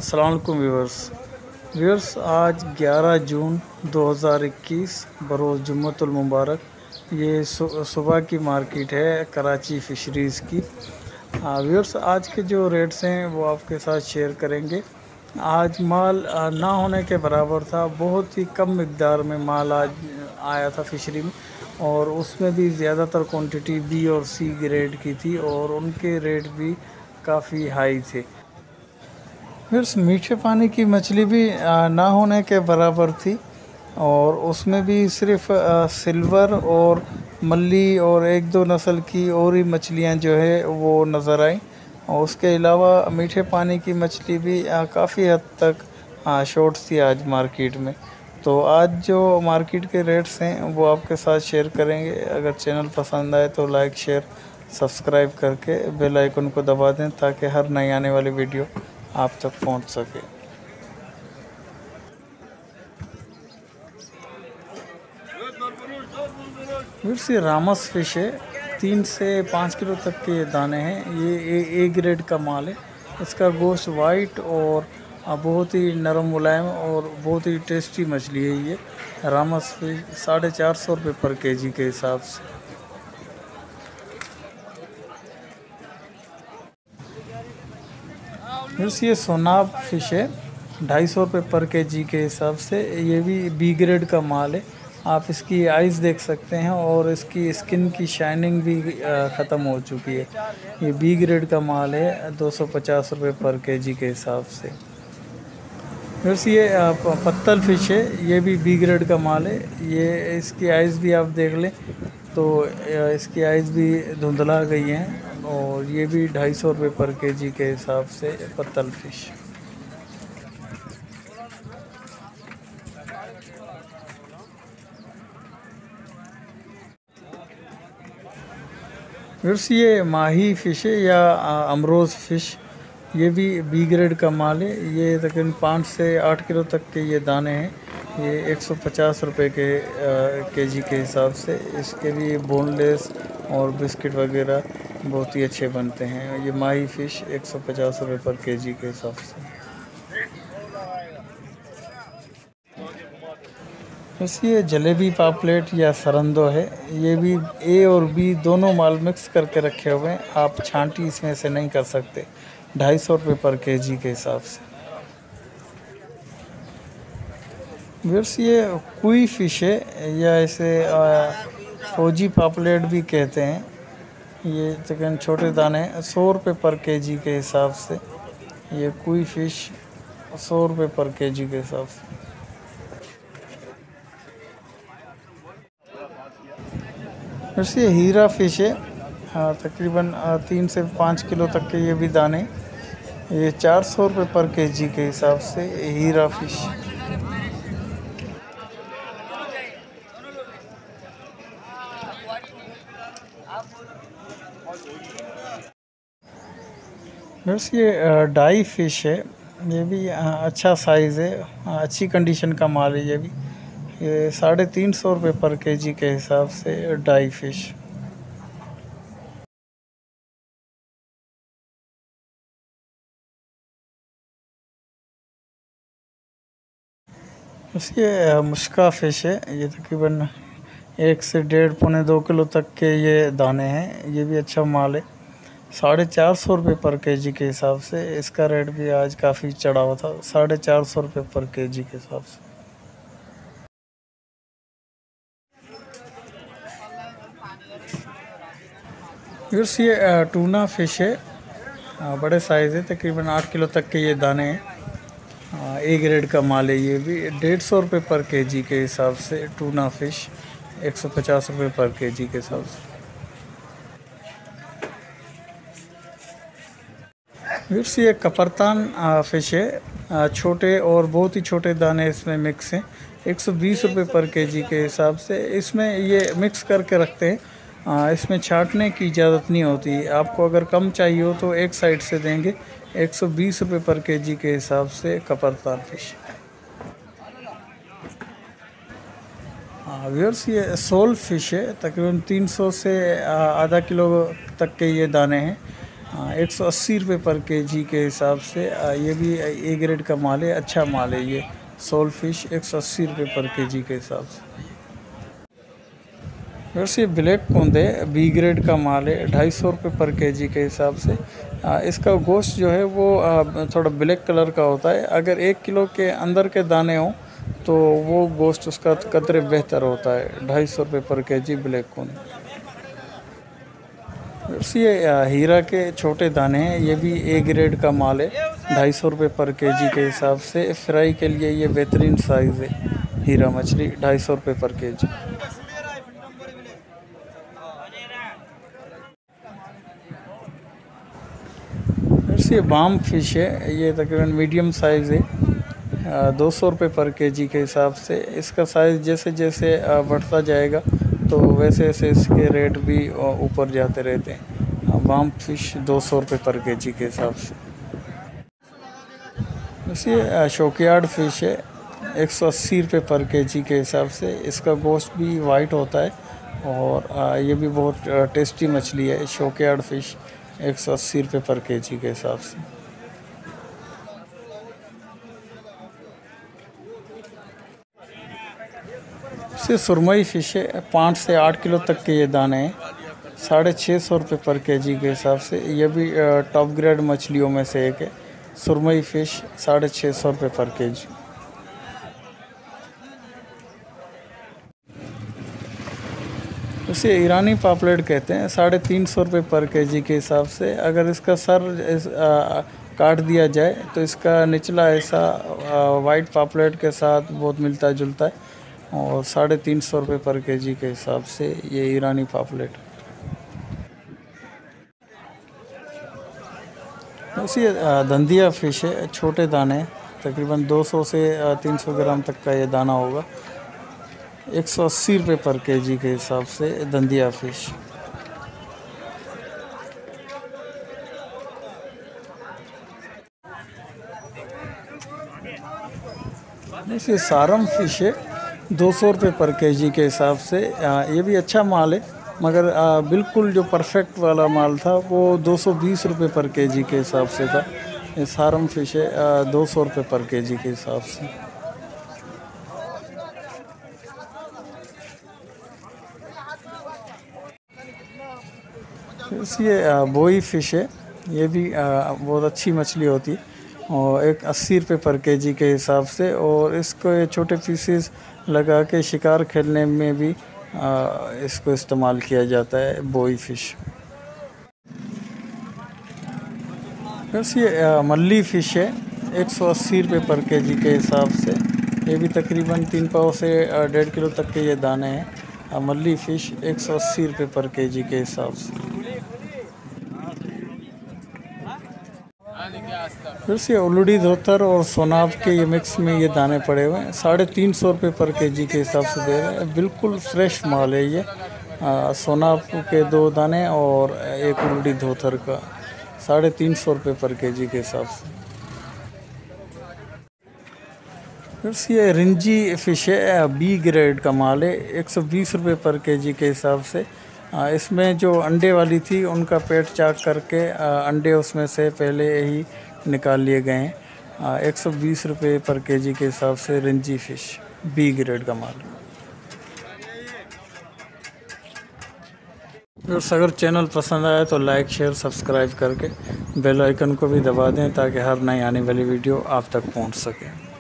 अस्सलाम वालेकुम व्यूअर्स, आज 11 जून 2021 बरोज़ जुम्मतुल मुबारक। ये सुबह की मार्केट है कराची फ़िशरीज़ की। व्यूअर्स, आज के जो रेट्स हैं वो आपके साथ शेयर करेंगे। आज माल ना होने के बराबर था, बहुत ही कम मिक़दार में माल आज आया था फ़िशरी में, और उसमें भी ज़्यादातर क्वांटिटी बी और सी ग्रेड की थी और उनके रेट भी काफ़ी हाई थे। फिर मीठे पानी की मछली भी ना होने के बराबर थी, और उसमें भी सिर्फ सिल्वर और मल्ली और एक दो नस्ल की और ही मछलियां जो है वो नज़र आई। और उसके अलावा मीठे पानी की मछली भी काफ़ी हद तक शॉर्ट थी आज मार्केट में। तो आज जो मार्केट के रेट्स हैं वो आपके साथ शेयर करेंगे। अगर चैनल पसंद आए तो लाइक शेयर सब्सक्राइब करके बेल आइकन को दबा दें ताकि हर नई आने वाली वीडियो आप तक पहुंच सके। फिर रामस फिश है, 3 से 5 किलो तक के दाने हैं। ये ए ग्रेड का माल है। इसका गोश्त वाइट और बहुत ही नरम मुलायम और बहुत ही टेस्टी मछली है। ये रामस फिश 450 रुपये पर केजी के हिसाब से। फिर ये सोनाब फिश है, 250 रुपये पर केजी के हिसाब से। ये भी बी ग्रेड का माल है। आप इसकी आइज़ देख सकते हैं और इसकी स्किन की शाइनिंग भी ख़त्म हो चुकी है। ये बी ग्रेड का माल है, 250 रुपये पर केजी के हिसाब से। फिर ये पत्तल फिश है, ये भी बी ग्रेड का माल है। ये इसकी आइज़ भी आप देख लें तो इसकी आइज़ भी धुंधला गई हैं, और ये भी 250 रुपये पर केजी के हिसाब से पत्तल फिश। फिर ये माही फ़िश है या अमरोज़ फ़िश, ये भी बी ग्रेड का माल है। ये तकरीबन 5 से 8 किलो तक के ये दाने हैं। ये 150 रुपये के केजी के हिसाब से। इसके भी बोनलेस और बिस्किट वगैरह बहुत ही अच्छे बनते हैं। ये माही फ़िश 150 रुपये पर केजी के हिसाब से। वैसे ये जलेबी पापलेट या सरंदो है। ये भी ए और बी दोनों माल मिक्स करके रखे हुए हैं। आप छांटी इसमें से नहीं कर सकते। 250 रुपये पर केजी के हिसाब से। वैसे ये कुई फ़िश है या इसे फौजी पापलेट भी कहते हैं। ये तकरीबन छोटे दाने 100 रुपये पर केजी के हिसाब से। ये कुई फ़िश 100 रुपये पर केजी के हिसाब से। वैसे हीरा फ़िश है, तकरीबन 3 से 5 किलो तक के ये भी दाने। ये 400 रुपये पर केजी के हिसाब से हीरा फ़िश। वैसे ये डाई फ़िश है। ये भी अच्छा साइज़ है, अच्छी कंडीशन का माल है। ये भी ये 350 रुपये पर केजी के हिसाब से डाई फ़िश। ये मुश्का फ़िश है। ये तकरीबन 1 से 1.5 पौने 2 किलो तक के ये दाने हैं। ये भी अच्छा माल है, 450 रुपये पर केजी के हिसाब से। इसका रेट भी आज काफ़ी चढ़ा हुआ था, 450 रुपये पर केजी के हिसाब से। फिर ये टूना फ़िश है, बड़े साइज़ है, तकरीबन 8 किलो तक के ये दाने हैं। ए ग्रेड का माल है। ये भी 150 रुपये पर केजी के हिसाब से। टूना फ़िश 150 रुपये पर केजी के हिसाब से। फिर ये कपरतान फ़िश है, छोटे और बहुत ही छोटे दाने इसमें मिक्स हैं। 120 रुपये पर केजी के हिसाब से। इसमें ये मिक्स करके रखते हैं, इसमें छांटने की इजाज़त नहीं होती। आपको अगर कम चाहिए हो तो एक साइड से देंगे। 120 रुपये पर केजी के हिसाब से कपरतान फ़िश। व्यूअर्स, ये सोल फ़िश है, तकरीबन 300 से आधा किलो तक के ये दाने हैं। 180 रुपये पर केजी के हिसाब से। ये भी ए ग्रेड का माल है, अच्छा माल है ये। सोल फिश 180 रुपये पर केजी के हिसाब से। वैसे ब्लैक कौंदे बी ग्रेड का माल है, 250 रुपये पर केजी के हिसाब से। इसका गोश्त जो है वो थोड़ा ब्लैक कलर का होता है। अगर 1 किलो के अंदर के दाने हों तो वो गोश्त उसका कतरे बेहतर होता है। 250 रुपये पर केजी ब्लैक कौंद। ये हीरा के छोटे दाने हैं, ये भी ए ग्रेड का माल है, 250 रुपये पर केजी के हिसाब से। फ्राई के लिए ये बेहतरीन साइज़ है हीरा मछली, 250 रुपये पर केजी। ये बाम फिश है, ये तकरीबन मीडियम साइज़ है, 200 रुपये पर केजी के हिसाब से। इसका साइज़ जैसे जैसे बढ़ता जाएगा तो वैसे वैसे इसके रेट भी ऊपर जाते रहते हैं। बाम फिश 200 रुपये पर केजी के हिसाब से। ये शौकयार्ड फिश है, 180 रुपये पर केजी के हिसाब से। इसका गोश्त भी वाइट होता है और ये भी बहुत टेस्टी मछली है। शौकयार्ड फिश 180 रुपये पर केजी के हिसाब से। इससे सुरमई फिश है, 5 से 8 किलो तक के ये दाने हैं, 650 रुपये पर केजी के हिसाब से। ये भी टॉप ग्रेड मछलियों में से एक है। सुरमई फिश 650 रुपये पर केजी। इसे ईरानी पापलेट कहते हैं, 350 रुपये पर केजी के हिसाब से। अगर इसका सर काट दिया जाए तो इसका निचला ऐसा वाइट पापलेट के साथ बहुत मिलता जुलता है और 350 रुपये पर केजी के हिसाब से ये ईरानी पापलेट। इसी दंदिया फिश है, छोटे दाने, तकरीबन 200 से 300 ग्राम तक का ये दाना होगा, 180 रुपये पर केजी के हिसाब से दंदिया फिश। जैसे सारम फिश है, 200 रुपये पर केजी के हिसाब से। ये भी अच्छा माल है, मगर बिल्कुल जो परफेक्ट वाला माल था वो 220 रुपये पर केजी के हिसाब से था। ये सारम फिश है, 200 रुपये पर केजी के हिसाब से। ये बोई फिश है, ये भी बहुत अच्छी मछली होती है और 80 रुपये पर केजी के हिसाब से। और इसको ये छोटे पीसेस लगा के शिकार खेलने में भी इसको इस्तेमाल किया जाता है, बोई फिश। बस ये मल्ली फ़िश है, 180 रुपये पर केजी के हिसाब से। ये भी तकरीबन 3 पाव से 1.5 किलो तक के ये दाने हैं। मल्ली फ़िश 180 रुपये पर केजी के हिसाब से। फिर से उलूडी धोतर और सोनाब के ये मिक्स में ये दाने पड़े हुए हैं, 350 रुपये पर केजी के हिसाब से दे रहे हैं। बिल्कुल फ्रेश माल है ये। सोनाब के 2 दाने और एक उलूडी धोतर का 350 रुपये पर केजी के हिसाब से। फिर से ये रिंजी फ़िश है, बी ग्रेड का माल है, 120 रुपये पर केजी के हिसाब से। इसमें जो अंडे वाली थी उनका पेट चाक करके अंडे उसमें से पहले ही निकाल लिए गए हैं। 120 रुपये पर केजी के हिसाब से रिंजी फ़िश, बी ग्रेड का माल। अगर चैनल पसंद आया तो लाइक शेयर सब्सक्राइब करके बेल आइकन को भी दबा दें ताकि हर नई आने वाली वीडियो आप तक पहुंच सके।